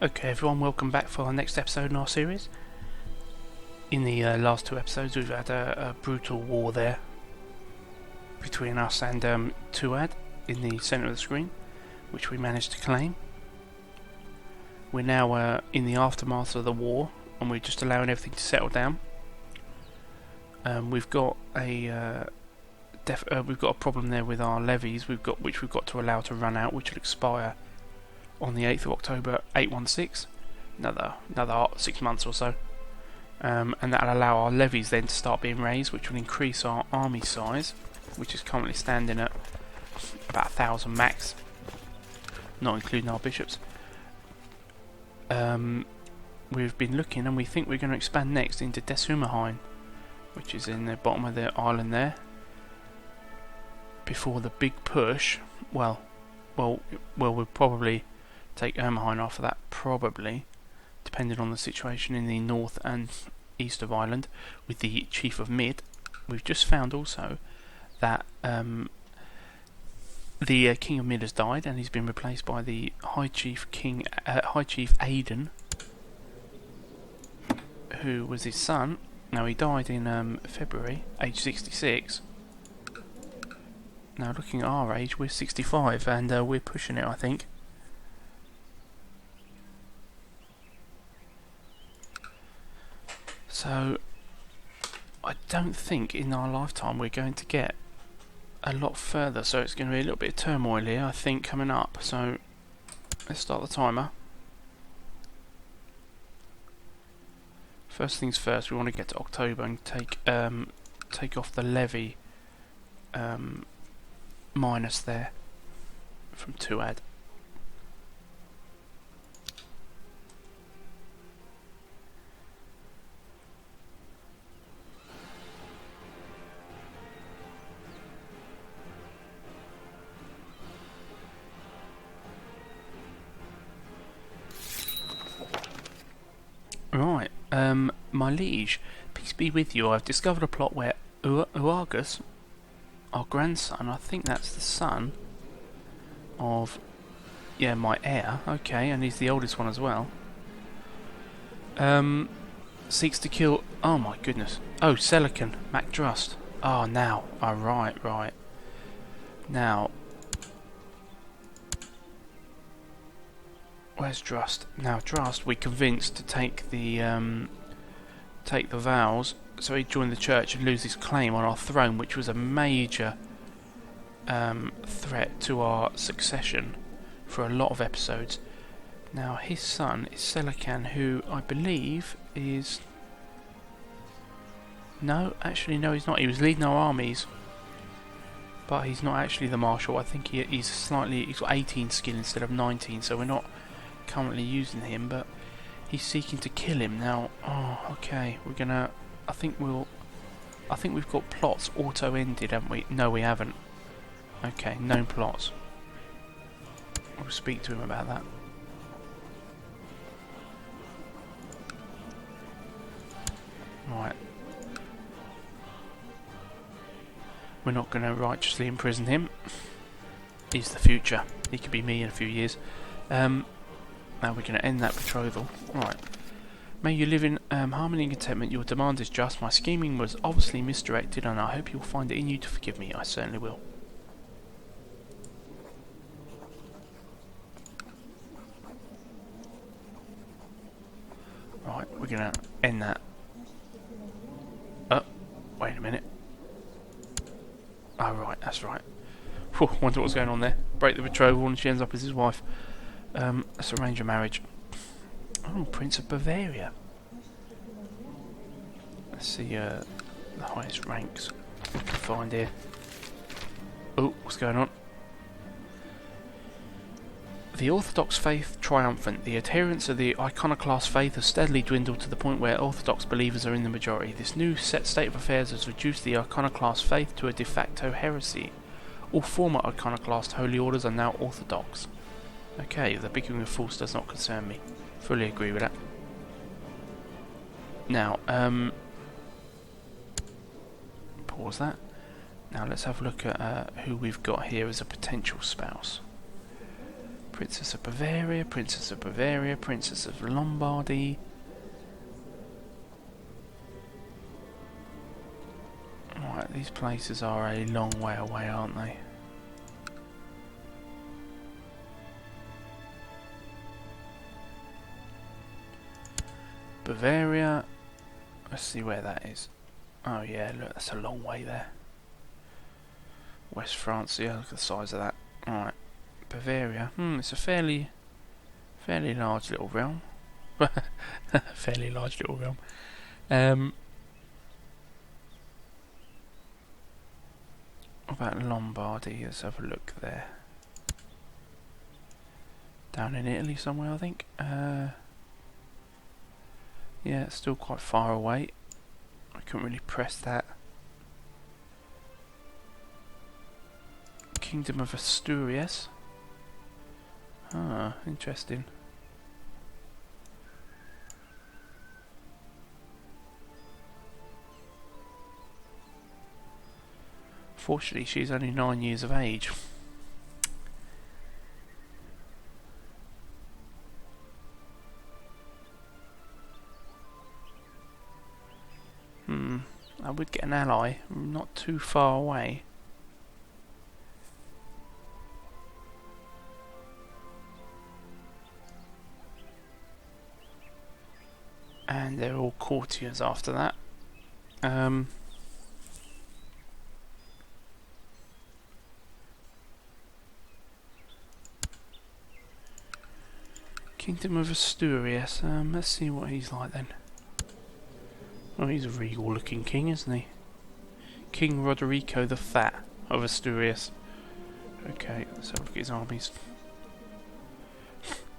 Okay everyone, welcome back for our next episode in our series. In the last two episodes we've had a brutal war there between us and Tuad in the centre of the screen, which we managed to claim. We're now in the aftermath of the war and we're just allowing everything to settle down. We've got a problem there with our levies which we've got to allow to run out, which will expire on the 8th of October 816, another 6 months or so, and that'll allow our levies then to start being raised, which will increase our army size, which is currently standing at about 1,000 max, not including our bishops. We've been looking and we think we're going to expand next into Desumaheim, which is in the bottom of the island there, before the big push. Well, we'll probably take Ermaheim after that, probably, depending on the situation in the north and east of Ireland with the Chief of Mid. We've just found also that the King of Mid has died and he's been replaced by the High Chief Aidan, who was his son. Now he died in February, age 66. Now looking at our age, we're 65 and we're pushing it, I think. So, I don't think in our lifetime we're going to get a lot further, so it's going to be a little bit of turmoil here, I think, coming up. So, let's start the timer. First things first, we want to get to October and take off the levy minus there from Tuad. Right, my liege, peace be with you. I've discovered a plot where Uargus, our grandson, I think that's the son of, my heir, okay, and he's the oldest one as well, seeks to kill, oh my goodness, Selican, MacDrust, right, now, where's Drust? Now Drust we convinced to take the vows, so he'd join the church and lose his claim on our throne, which was a major threat to our succession for a lot of episodes. Now his son is Selican, who I believe is... No, he's not. He was leading our armies, but he's not actually the marshal. I think he's got 18 skill instead of 19, so we're not currently using him, but he's seeking to kill him now. Okay, we're gonna... I think we've got plots auto-ended, haven't we? No, we haven't. Okay, known plots. We'll speak to him about that. Right. We're not going to righteously imprison him. He's the future. He could be me in a few years. Now we're going to end that betrothal. Right. May you live in harmony and contentment. Your demand is just. My scheming was obviously misdirected, and I hope you'll find it in you to forgive me. I certainly will. Right, we're going to end that. Oh, wait a minute. Oh, right, that's right. Whew, wonder what's going on there. Break the betrothal and she ends up as his wife. Let's arrange a marriage. Oh, Prince of Bavaria. Let's see the highest ranks we can find here. Oh, what's going on? The Orthodox faith triumphant. The adherents of the iconoclast faith have steadily dwindled to the point where Orthodox believers are in the majority. This new set state of affairs has reduced the iconoclast faith to a de facto heresy. All former iconoclast holy orders are now Orthodox. Okay, the bickering of fools does not concern me. Fully agree with that. Now, pause that. Now let's have a look at who we've got here as a potential spouse. Princess of Bavaria, Princess of Bavaria, Princess of Lombardy. Right, these places are a long way away, aren't they? Bavaria. Let's see where that is. Oh yeah, look, that's a long way there. West France, yeah, look at the size of that. Alright, Bavaria. It's a fairly large little realm. Fairly large little realm. What about Lombardy? Let's have a look there. Down in Italy somewhere, I think. Yeah, it's still quite far away. I couldn't really press that. Kingdom of Asturias. Ah, interesting. Fortunately, she's only 9 years of age. I would get an ally, not too far away. And they're all courtiers after that. Kingdom of Asturias. Let's see what he's like then. Oh, he's a regal looking king, isn't he? King Roderico the Fat of Asturias. Okay, let's have a look at his armies.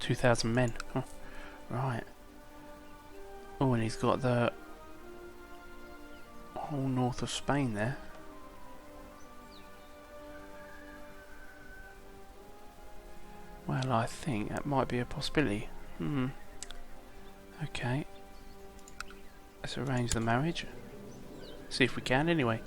2,000 men. Oh, right. Oh, and he's got the whole north of Spain there. Well, I think that might be a possibility. Okay. Let's arrange the marriage. See if we can, anyway.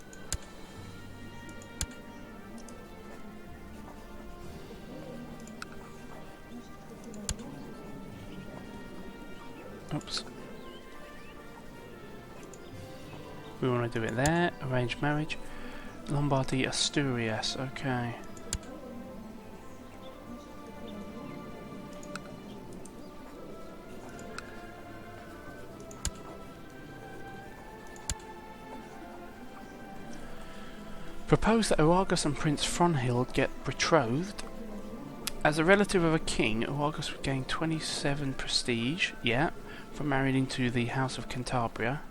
Oops. We want to do it there. Arrange marriage. Lombardy, Asturias. Okay. Propose that Oargus and Prince Fronhild get betrothed. As a relative of a king, Oargus would gain 27 prestige, yeah, for marrying into the House of Cantabria,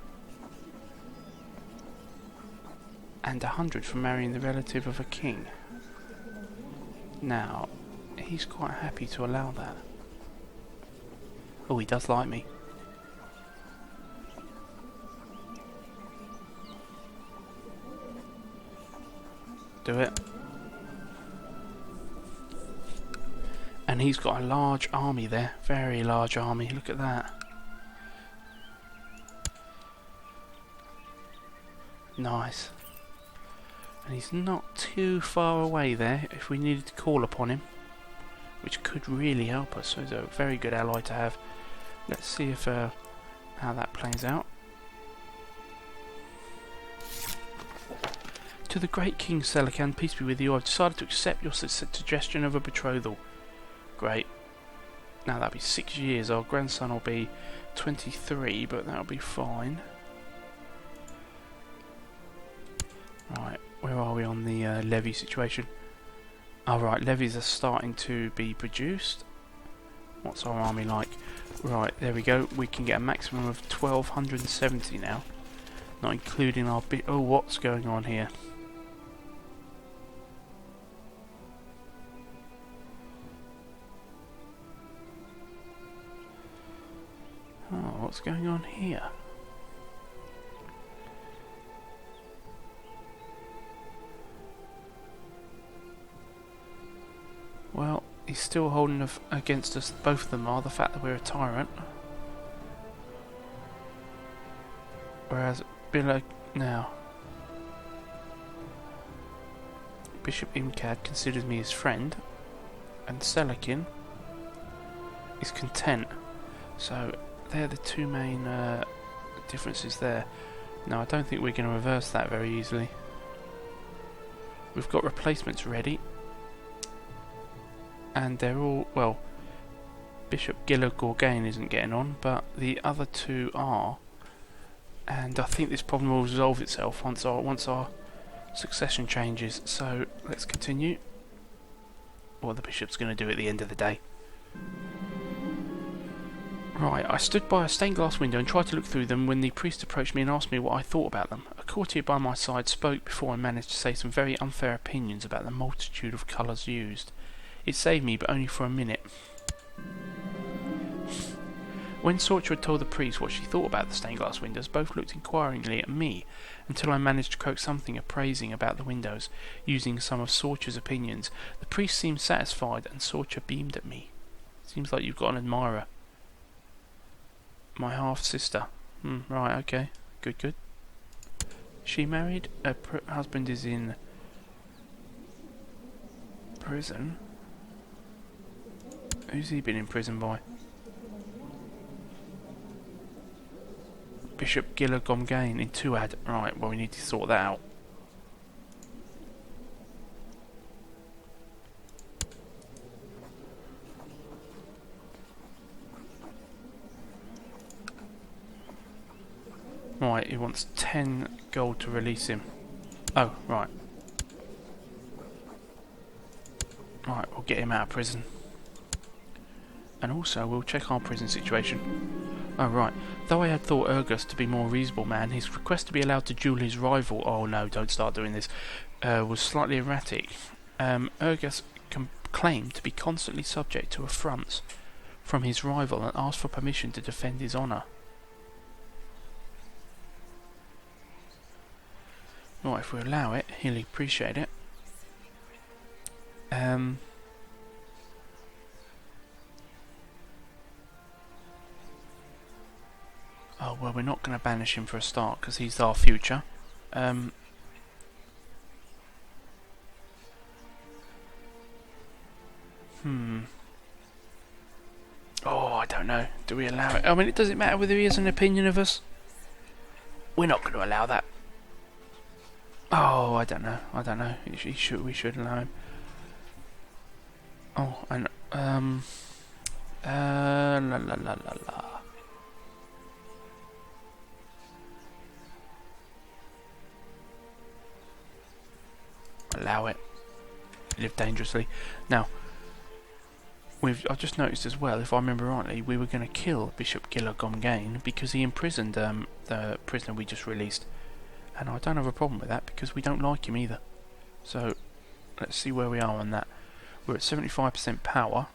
and 100 for marrying the relative of a king. Now, he's quite happy to allow that. Oh, he does like me. Do it. And he's got a large army there. Very large army. Look at that. Nice. And he's not too far away there if we needed to call upon him, which could really help us. So he's a very good ally to have. Let's see if how that plays out. To the great King Selecan, peace be with you. I've decided to accept your suggestion of a betrothal. Great. Now that'll be 6 years. Our grandson will be 23, but that'll be fine. Right, where are we on the levy situation? Alright, levies are starting to be produced. What's our army like? Right, there we go. We can get a maximum of 1,270 now. Not including our bit. Oh, what's going on here? Oh, what's going on here? Well, he's still holding against us. Both of them are. The fact that we're a tyrant. Whereas now, Bishop Imcad considers me his friend, and Selekin is content. So they're the two main differences there. Now I don't think we're going to reverse that very easily. We've got replacements ready, and they're all, well, Bishop Gorgain isn't getting on, but the other two are, and I think this problem will resolve itself once our succession changes. So let's continue. What the bishop's going to do at the end of the day. Right, I stood by a stained glass window and tried to look through them when the priest approached me and asked me what I thought about them. A courtier by my side spoke before I managed to say some very unfair opinions about the multitude of colours used. It saved me, but only for a minute. When Sorcha had told the priest what she thought about the stained glass windows, both looked inquiringly at me, until I managed to croak something appraising about the windows, using some of Sorcha's opinions. The priest seemed satisfied, and Sorcha beamed at me. Seems like you've got an admirer. My half-sister. Right, okay. Good. She married? Her husband is in prison? Who's he been in prison by? Bishop Gorgain in Tuad. Right, well we need to sort that out. Right, he wants 10 gold to release him. Oh, right. Right, we'll get him out of prison. And also, we'll check our prison situation. Oh, right. Though I had thought Urgus to be a more reasonable man, his request to be allowed to duel his rival, oh no, don't start doing this, was slightly erratic. Urgus claimed to be constantly subject to affronts from his rival and asked for permission to defend his honour. Right, if we allow it, he'll appreciate it. Oh, well, we're not going to banish him for a start, because he's our future. Oh, I don't know. Do we allow it? I mean, it doesn't matter whether he has an opinion of us. We're not going to allow that. Oh, I don't know. We should allow him. Oh, and la. Allow it. Live dangerously. Now, I've just noticed as well, if I remember rightly, we were going to kill Bishop Gorgain because he imprisoned the prisoner we just released. And I don't have a problem with that because we don't like him either. So, let's see where we are on that. We're at 75% power.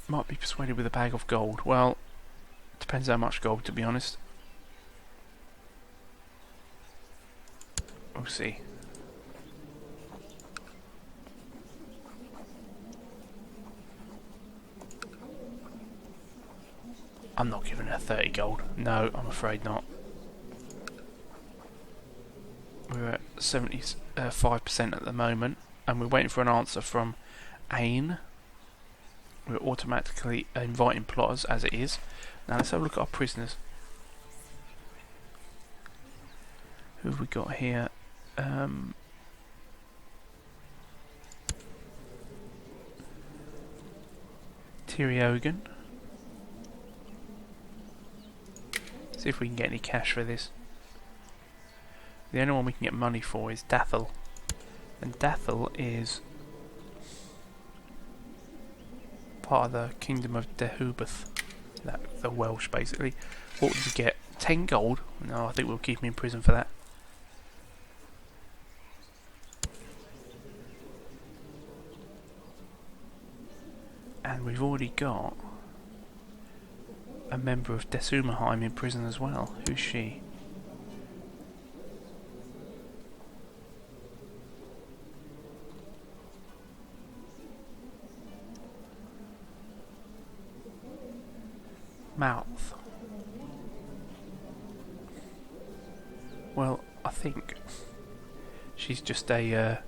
Might be persuaded with a bag of gold. Well, depends how much gold, to be honest. We'll see. I'm not giving her 30 gold. No, I'm afraid not. We're at 75% at the moment, and we're waiting for an answer from Ain. We're automatically inviting plotters as it is. Now let's have a look at our prisoners. Who have we got here? Tyriogan. See if we can get any cash for this. The only one we can get money for is Dathel. And Dathel is part of the kingdom of Dehubeth. The Welsh, basically. What would we get? 10 gold? No, I think we'll keep him in prison for that. And we've already got a member of Desumaheim in prison as well. Who's she? mouth. Well, I think she's just a...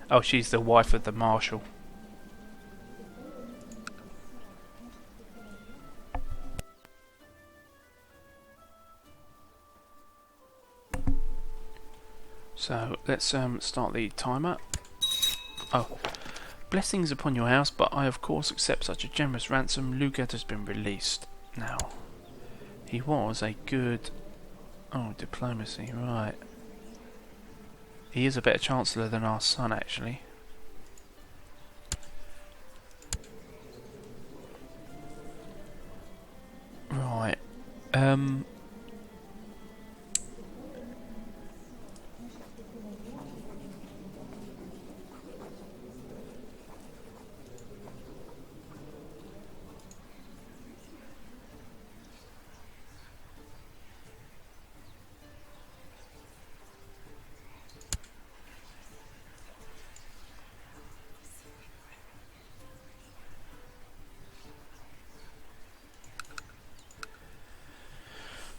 oh, she's the wife of the marshal. So, let's start the timer. Oh. Blessings upon your house, but I of course accept such a generous ransom. Lugat has been released. Now, he was a good... oh, diplomacy, right. He is a better chancellor than our son, actually. Right.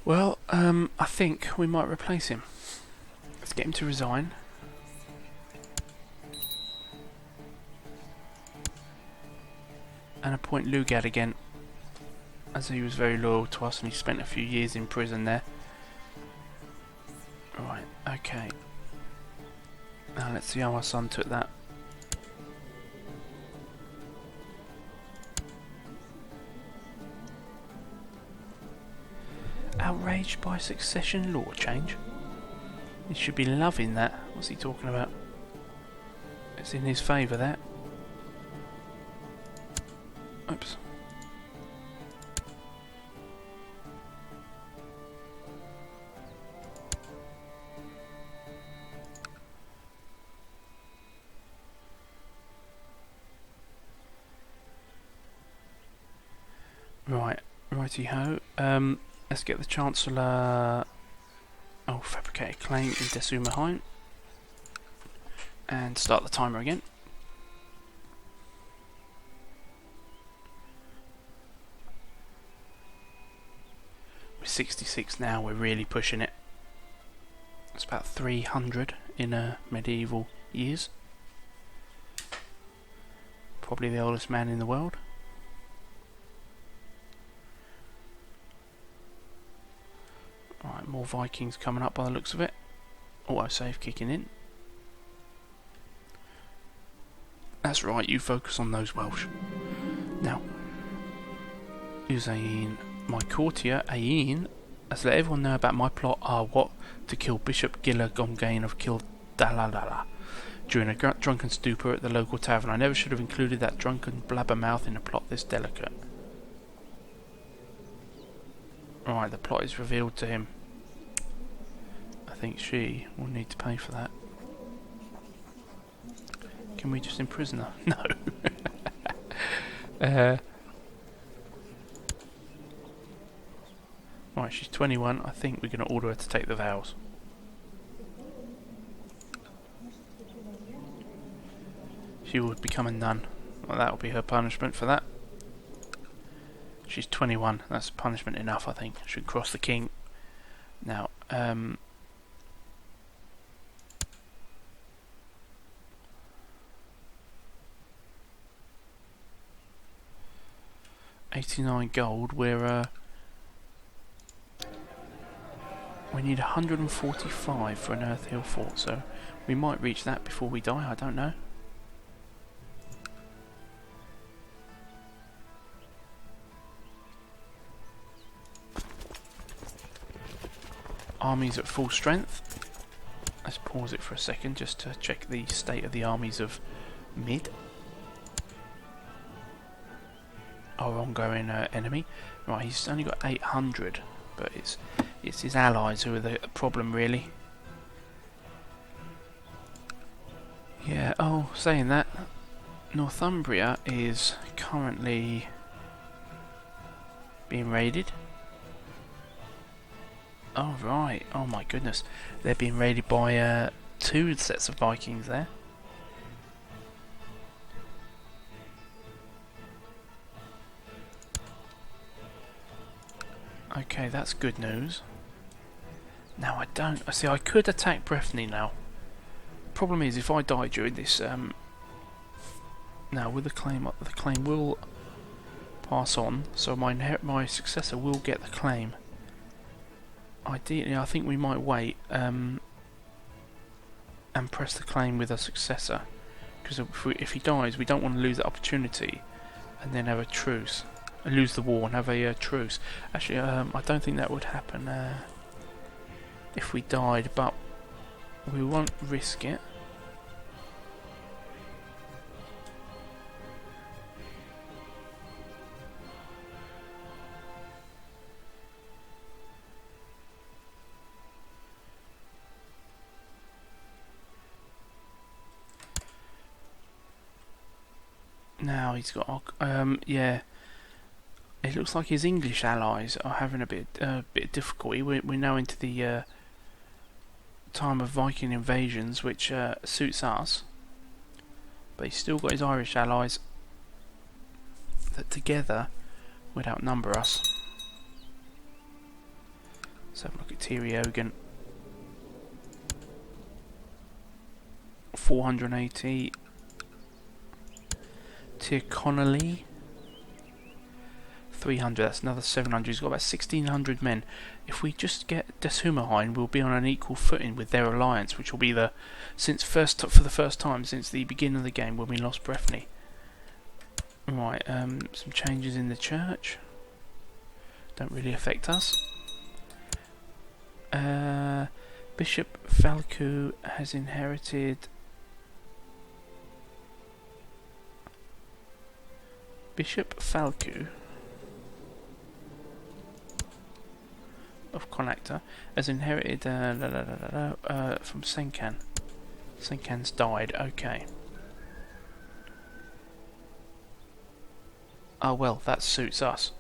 Well, I think we might replace him. Let's get him to resign. And appoint Lugat again, as he was very loyal to us and he spent a few years in prison there. Right, okay. Now let's see how our son took that. Outraged by succession law change? He should be loving that. What's he talking about? It's in his favour, that. Oops. Right, righty-ho. Let's get the Chancellor... oh, fabricate a claim in Desumaheim. And start the timer again. We're 66 now, we're really pushing it. It's about 300 in medieval years. Probably the oldest man in the world. Right, more Vikings coming up by the looks of it. Autosave kicking in. That's right, you focus on those Welsh. Now, Uzain, my courtier, Ain, has let everyone know about my plot, what? To kill Bishop Gilla Gomgain of Kildaladala during a drunken stupor at the local tavern. I never should have included that drunken blabbermouth in a plot this delicate. Right, the plot is revealed to him. I think she will need to pay for that. Can we just imprison her? No. Right, she's 21. I think we're going to order her to take the vows. She will become a nun. Well, that will be her punishment for that. She's 21. That's punishment enough, I think. Should cross the king. Now, 89 gold. We're we need 145 for an Earth Hill fort, so we might reach that before we die. I don't know. Armies at full strength. Let's pause it for a second just to check the state of the armies of Mid, our ongoing enemy. Right, he's only got 800, but it's his allies who are the problem, really. Yeah. Oh, saying that, Northumbria is currently being raided. Oh right, oh my goodness, they're being raided by 2 sets of Vikings there. Okay, that's good news. Now I don't... I see, I could attack Breffni now. Problem is, if I die during this... now, with the claim will pass on, so my successor will get the claim. Ideally, I think we might wait and press the claim with a successor, because if he dies, we don't want to lose that opportunity and then have a truce, lose the war and have a truce. Actually, I don't think that would happen if we died, but we won't risk it. Now he's got, yeah. It looks like his English allies are having a bit of difficulty. We're now into the time of Viking invasions, which suits us. But he's still got his Irish allies that together would outnumber us. Let's have a look at Tyriogan. 480. Tyrconnelly 300, that's another 700. He's got about 1600 men. If we just get Deshumerheim, we'll be on an equal footing with their alliance, which will be for the first time since the beginning of the game when we lost Breffni. Right, some changes in the church. Don't really affect us. Bishop Falcu has inherited Bishop Falcu of Connachta has inherited from Senkan. Senkan's died, okay. Oh well, that suits us.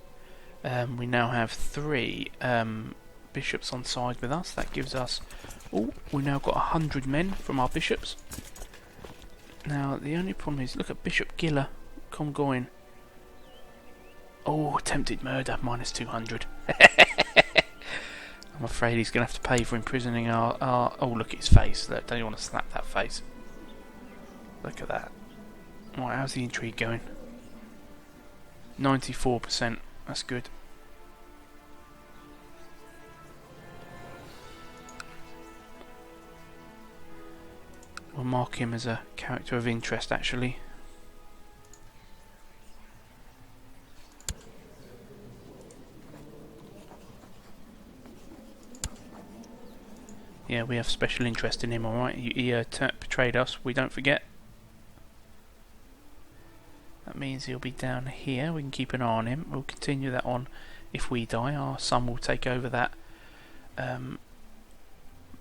We now have 3 bishops on side with us. That gives us... Oh, we've now got 100 men from our bishops. Now, the only problem is, look at Bishop Gilla Comgoin. Oh, attempted murder, minus 200. I'm afraid he's going to have to pay for imprisoning our... Oh, look at his face. Look, don't you want to slap that face? Look at that. Right, how's the intrigue going? 94%. That's good. We'll mark him as a character of interest, actually. Yeah, we have special interest in him, alright? He betrayed us, we don't forget. That means he'll be down here. We can keep an eye on him. We'll continue that on if we die. Our son will take over that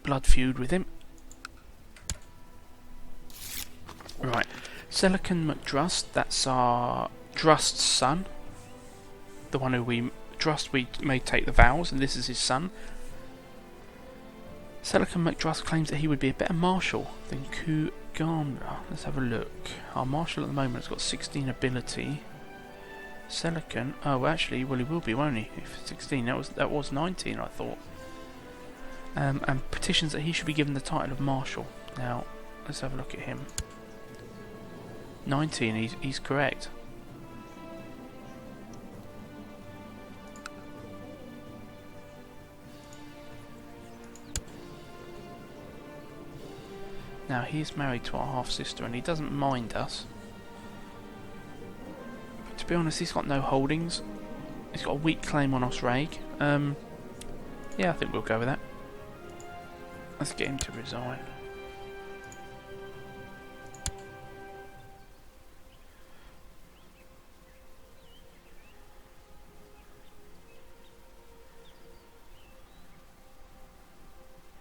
blood feud with him. Right. Selican McDrust, that's our Drust's son. The one who we made take the vows, and this is his son. Selican McDrust claims that he would be a better marshal than Kugana. Let's have a look. Our marshal at the moment has got 16 ability. Selican, oh actually, well he will be, won't he? If 16, that was 19, I thought. And petitions that he should be given the title of marshal. Now, let's have a look at him. 19, he's correct. Now he's married to our half-sister and he doesn't mind us. But to be honest, he's got no holdings. He's got a weak claim on Osraig. Yeah, I think we'll go with that. Let's get him to resign.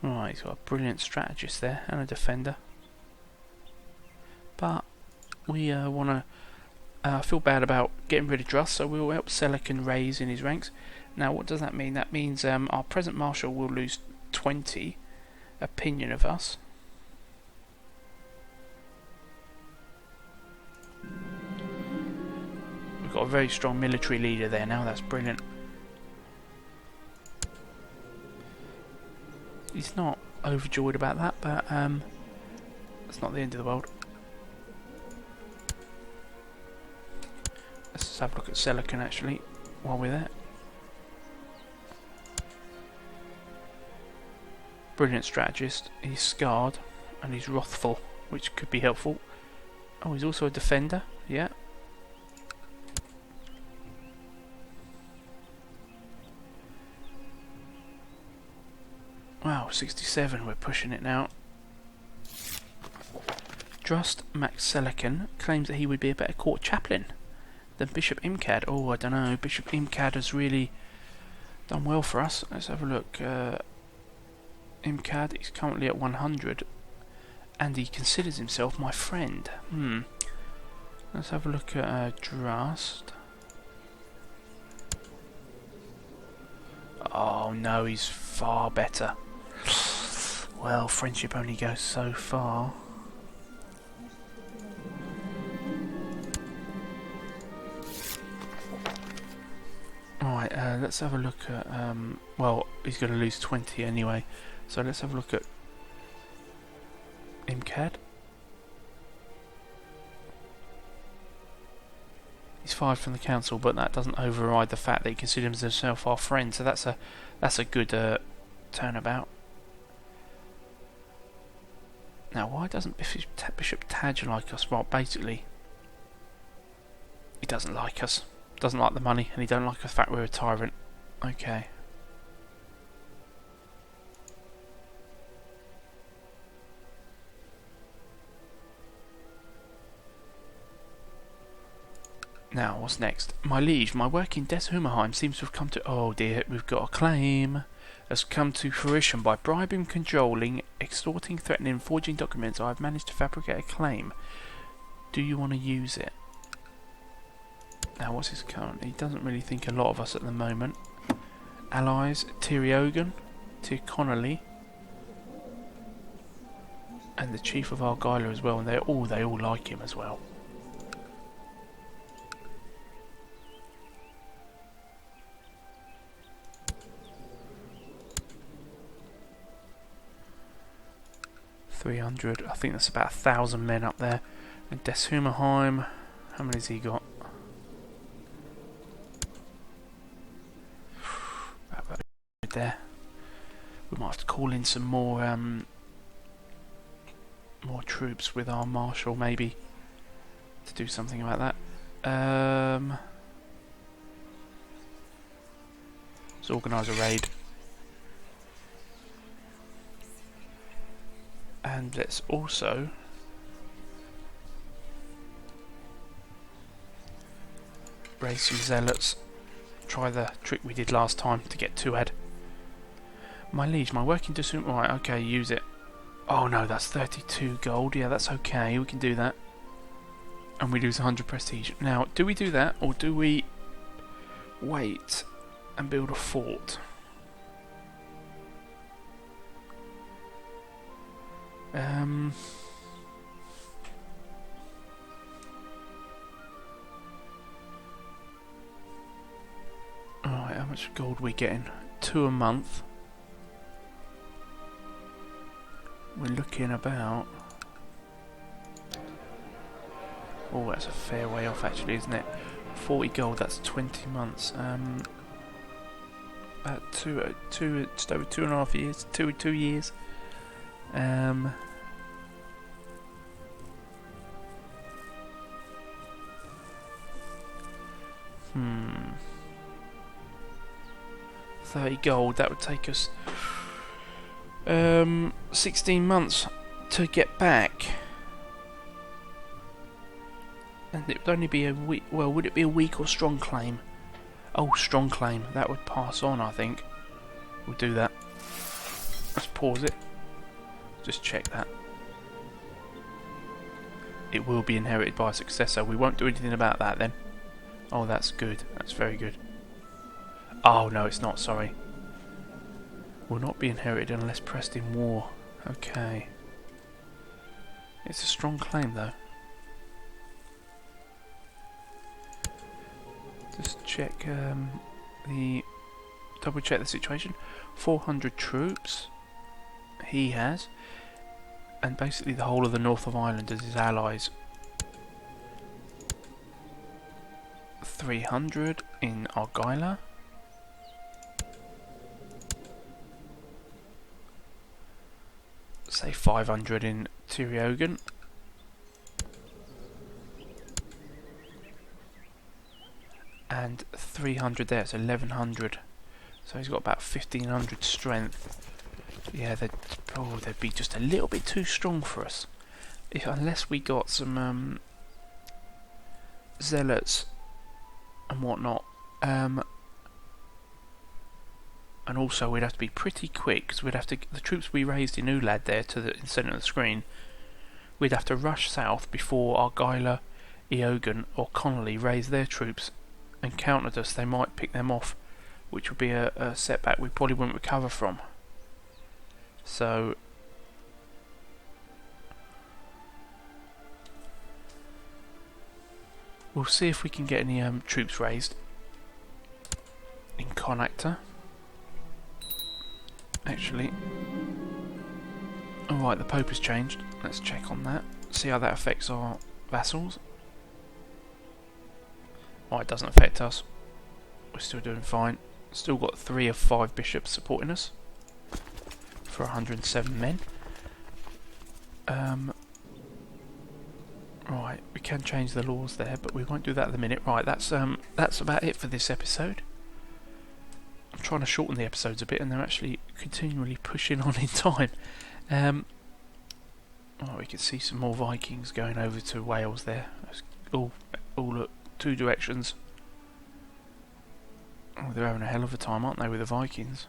Right, he's got a brilliant strategist there and a defender. But we want to feel bad about getting rid of Druss, so we'll help Selican raise in his ranks. Now, what does that mean? That means our present marshal will lose 20 opinion of us. We've got a very strong military leader there now, that's brilliant. he's not overjoyed about that, but it's not the end of the world. Let's just have a look at Selican actually, while we're there. Brilliant strategist. He's scarred and he's wrathful, which could be helpful. Oh, he's also a defender, yeah. Wow, 67, we're pushing it now. Drust Max Selican claims that he would be a better court chaplain than Bishop Imcad. Oh, I don't know, Bishop Imcad has really done well for us. Let's have a look. Imcad is currently at 100 and he considers himself my friend. Let's have a look at Drust. Oh no, he's far better. Well, friendship only goes so far. Alright, let's have a look at, well, he's going to lose 20 anyway, so let's have a look at Imcad. He's fired from the council, but that doesn't override the fact that he considers himself our friend, so that's a good turnabout. Now, why doesn't Bishop Taj like us? Well, basically, he doesn't like us. Doesn't like the money, and he don't like the fact we're a tyrant. Okay. Now, what's next? My liege, my work in Deshumerheim seems to have come to... Oh dear, we've got a claim. Has come to fruition by bribing, cajoling, extorting, threatening, forging documents. I have managed to fabricate a claim. Do you want to use it? Now, what's his current? He doesn't really think a lot of us at the moment. Allies, Tiriogan, Tirconoli, and the Chief of Argyla as well, and they all like him as well. .300, I think that's about 1,000 men up there. And Deshumerheim, how many has he got? About there. We might have to call in some more troops with our marshal maybe to do something about that. Let's organise a raid. And let's also raise some zealots. Try the trick we did last time to get 2 ahead. My liege, my working discipline. Right, okay, use it. Oh no, that's 32 gold. Yeah, that's okay. We can do that. And we lose 100 prestige. Now, do we do that or do we wait and build a fort? Alright, how much gold are we getting? 2 a month. We're looking about... Oh, that's a fair way off actually, isn't it? 40 gold, that's 20 months. About just over 2.5 years. 2 years. Hmm. 30 gold, that would take us 16 months to get back. And it would only be a week. Well, would it be a weak or strong claim? Oh, strong claim. That would pass on, I think. We'll do that. Let's pause it. Just check that. It will be inherited by a successor. We won't do anything about that then. Oh, that's good. That's very good. Oh, no, it's not. Sorry. Will not be inherited unless pressed in war. Okay. It's a strong claim, though. Just check double check the situation. 400 troops. he has. And basically the whole of the north of Ireland is his allies. 300 in Argyll. Say 500 in Tyriogan. And 300 there, so 1100. So he's got about 1500 strength. Yeah, they'd be just a little bit too strong for us. Unless we got some zealots and whatnot. And also we'd have to be pretty quick, because we'd have to the troops we raised in Ulad there to the centre of the screen. We'd have to rush south before Argyll, Eogan or Connolly raise their troops and countered us. They might pick them off, which would be a setback we probably wouldn't recover from. So we'll see if we can get any troops raised in Connachter. Actually, alright, the Pope has changed. Let's check on that. See how that affects our vassals. Oh, it doesn't affect us. We're still doing fine. Still got 3 of 5 bishops supporting us for 107 men. Right, we can change the laws there, but we won't do that at the minute. Right, that's about it for this episode. I'm trying to shorten the episodes a bit, and they're actually continually pushing on in time. Oh, we can see some more Vikings going over to Wales there. All at 2 directions. Oh, they're having a hell of a time, aren't they, with the Vikings?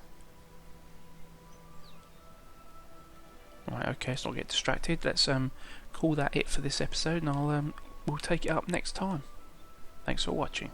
Right, okay, let's not get distracted. Let's call that it for this episode, and we'll take it up next time. Thanks for watching.